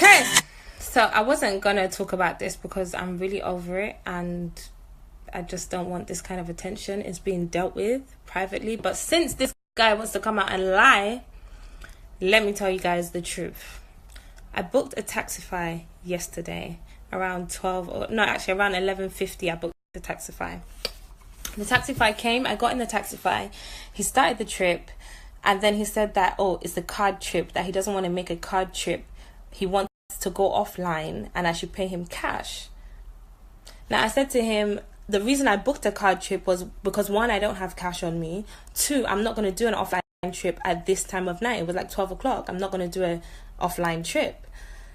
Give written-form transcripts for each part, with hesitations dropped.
Okay, so I wasn't gonna talk about this because I'm really over it and I just don't want this kind of attention. It's being dealt with privately, but since this guy wants to come out and lie, let me tell you guys the truth. I booked a Taxify yesterday around 11:50. I booked the Taxify. The Taxify came, I got in the Taxify, he started the trip, and then he said that, oh, it's a card trip, that he doesn't want to make a card trip. He wants to go offline and I should pay him cash. Now, I said to him, the reason I booked a card trip was because, one, I don't have cash on me. Two, I'm not going to do an offline trip at this time of night. It was like 12 o'clock. I'm not going to do an offline trip.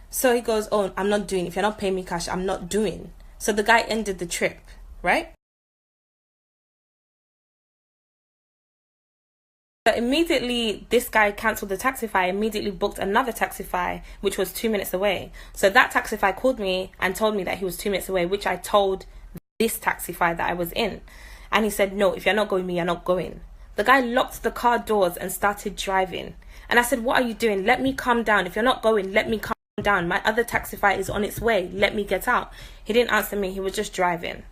So he goes, oh, I'm not doing it. If you're not paying me cash, I'm not doing. So the guy ended the trip, right? So immediately, this guy cancelled the Taxify, immediately booked another Taxify, which was 2 minutes away. So that Taxify called me and told me that he was 2 minutes away, which I told this Taxify that I was in. And he said, no, if you're not going with me, you're not going. The guy locked the car doors and started driving. And I said, what are you doing? Let me calm down. If you're not going, let me calm down. My other Taxify is on its way. Let me get out. He didn't answer me. He was just driving.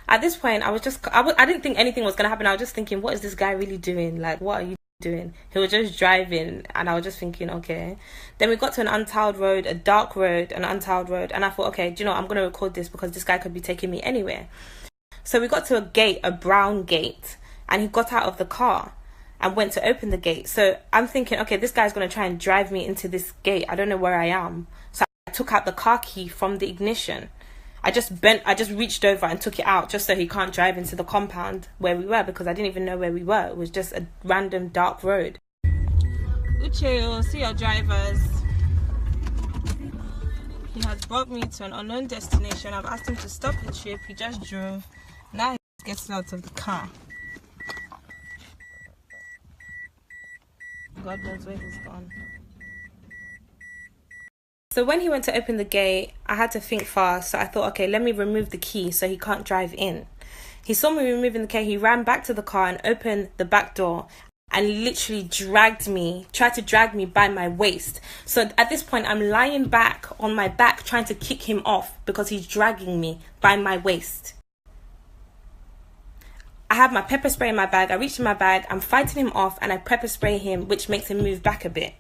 At this point, I didn't think anything was going to happen. I was just thinking, what is this guy really doing? Like, what are you doing? He was just driving, and I was just thinking, okay. Then we got to an untiled road, a dark road, an untiled road, and I thought, okay, do you know, I'm going to record this because this guy could be taking me anywhere. So we got to a gate, a brown gate, and he got out of the car and went to open the gate. So I'm thinking, okay, this guy's going to try and drive me into this gate. I don't know where I am. So I took out the car key from the ignition. I just reached over and took it out just so he can't drive into the compound where we were, because I didn't even know where we were. It was just a random dark road. Uche, see your drivers. He has brought me to an unknown destination. I've asked him to stop the trip. He just drove. Now he gets out of the car. God knows where he's gone. So when he went to open the gate, I had to think fast. So I thought, okay, let me remove the key so he can't drive in. He saw me removing the key. He ran back to the car and opened the back door and literally tried to drag me by my waist. So at this point, I'm lying back on my back trying to kick him off because he's dragging me by my waist. I have my pepper spray in my bag. I reach in my bag. I'm fighting him off and I pepper spray him, which makes him move back a bit.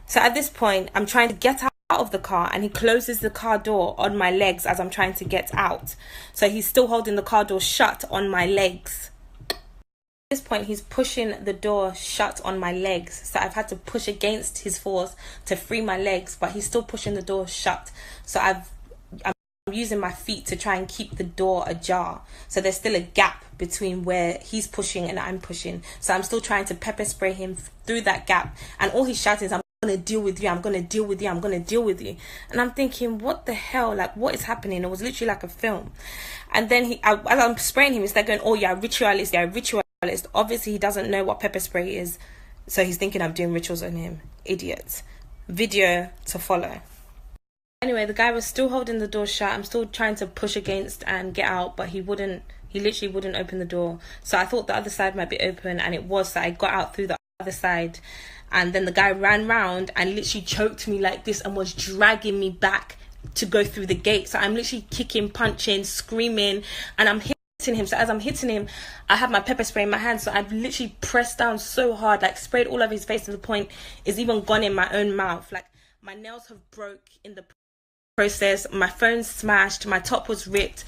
So at this point, I'm trying to get out of the car and he closes the car door on my legs as I'm trying to get out. So he's still holding the car door shut on my legs. At this point, he's pushing the door shut on my legs. So I've had to push against his force to free my legs, but he's still pushing the door shut. So I'm using my feet to try and keep the door ajar. So there's still a gap between where he's pushing and I'm pushing. So I'm still trying to pepper spray him through that gap. And all he's shouting is, I'm going to deal with you, I'm going to deal with you, I'm going to deal with you. And I'm thinking, what the hell? Like, what is happening? It was literally like a film. And then as I'm spraying him, he's like going, oh, you're a ritualist, you're a ritualist. Obviously, he doesn't know what pepper spray is. So he's thinking I'm doing rituals on him. Idiot. Video to follow. Anyway, the guy was still holding the door shut. I'm still trying to push against and get out, but he literally wouldn't open the door. So I thought the other side might be open, and it was. So I got out through the other side. And then the guy ran round and literally choked me like this and was dragging me back to go through the gate. So I'm literally kicking, punching, screaming, and I'm hitting him. So as I'm hitting him, I have my pepper spray in my hand. So I've literally pressed down so hard, like sprayed all over his face to the point it's even gone in my own mouth. Like, my nails have broke in the process. My phone's smashed. My top was ripped.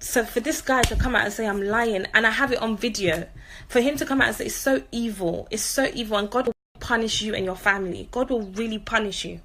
So for this guy to come out and say I'm lying, and I have it on video, for him to come out and say it's so evil, and God will punish you and your family. God will really punish you.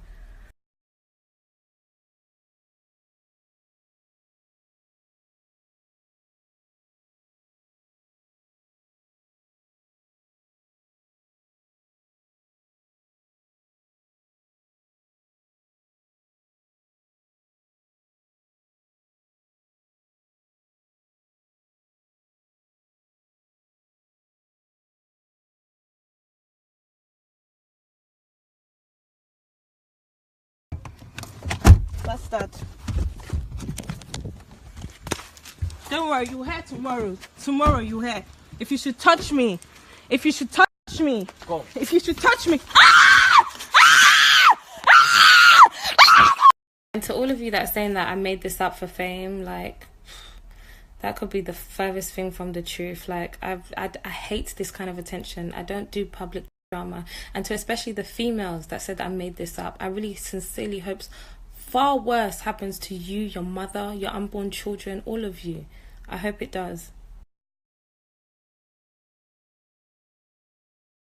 What's that? Don't worry, you'll hear tomorrow. Tomorrow you'll hear. If you should touch me. If you should touch me. Go. If you should touch me. Ah! Ah! Ah! to all of you that are saying that I made this up for fame, like, that could be the furthest thing from the truth. Like, I hate this kind of attention. I don't do public drama. And to especially the females that said that I made this up, I really sincerely hope far worse happens to you, your mother, your unborn children, all of you. I hope it does.